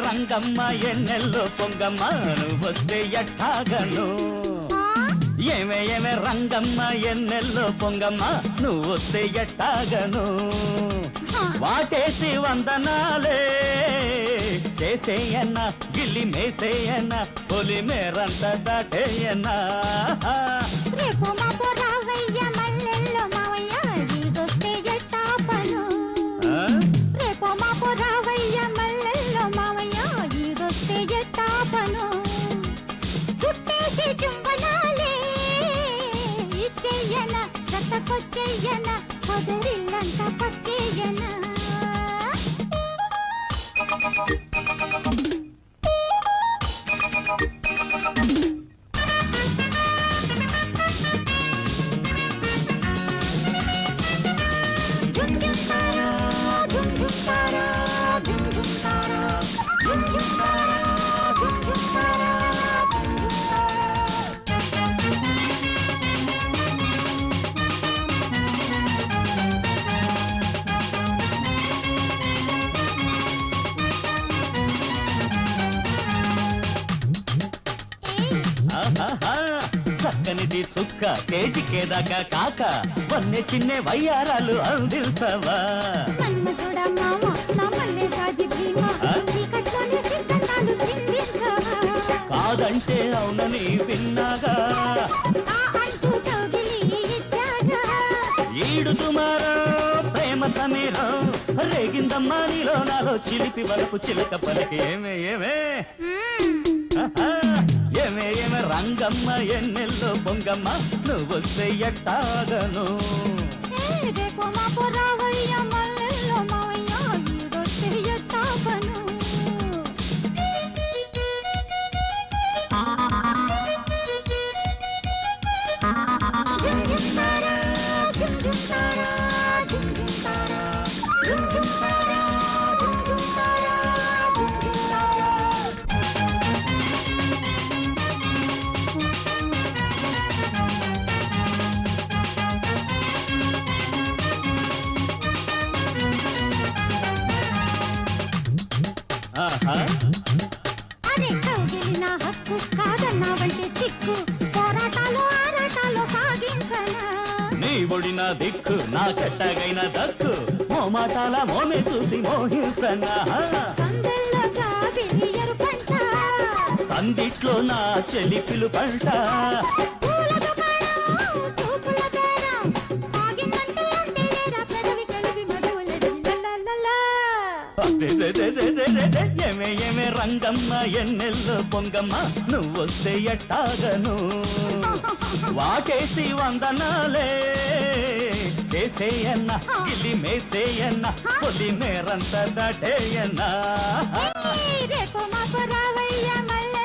రంగమ్మ ఎన్నెల్లో పొంగమ్మ నువ్వొస్తే ఎట్టాగను ఏమే రంగమ్మ ఎన్నెల్లో పొంగమ్మ నువ్వొస్తే ఎట్టాగను వాటేసి వందనాలే చేసేయన్నా గిల్లి మేసేయన్నా పొలి మేరంత దాటేయన్నా రేపు మాపు రావయ్య మల్లెల్లో మావయ్య ఈడొస్తే ఎట్టాపను రేపు మాపు రావయ్య మల్లెల్లో మావయ్య ఈడొస్తే ఎట్టాపను చుట్టేసి చుంబనాలే ఇచ్చేయనా రత్తకొచ్చేయనా పొదరిల్లంతా పక్కేయనా చక్కనిది చుక్క చేజికేదాకా కాక వన్నె చిన్నే వయ్యారాలు అందిల్సవా కాదంటే అవునని విన్నాగా ఈడు తుమారో ప్రేమ సమీరం రేగిందమ్మా నీలో నాలో చిలిపి వలపు చిలక పలికి ఏమే రంగమ్మ ఎన్నెల్లో పొంగమ్మ నువ్వొస్తే ఎట్టాగను రేపు మాపు రావయ్య మల్లెల్లో మావయ్య ఈడొస్తే ఎట్టాగను అరే కౌగిలి నా హక్కు కాదన్నావంటే చిక్కు పోరాటాలు ఆరాటాలు సాగించనా నీ ఒడి నా దిక్కు నా కట్టగైన దక్కు మోమాటాల మోమే చూసి మోహించనా సందెల్లో జాబిలి ఎరుపంట సందిట్లో నా చెలిపిలు పంట పూల దుకాణం చూపుల బేరం సాగిందంటే అంతేరా పెదవి కలిపి మధువులడి లలలలా ఏమే రంగమ్మ ఎన్నెల్లో పొంగమ్మ నువ్వొస్తే ఎట్టాగను వాటేసి వందనాలే చేసేయన్నా గిల్లి మేసేయన్నా పొలి మేరంత దాటేయన్నా రేపు మాపు రావయ్య మల్ల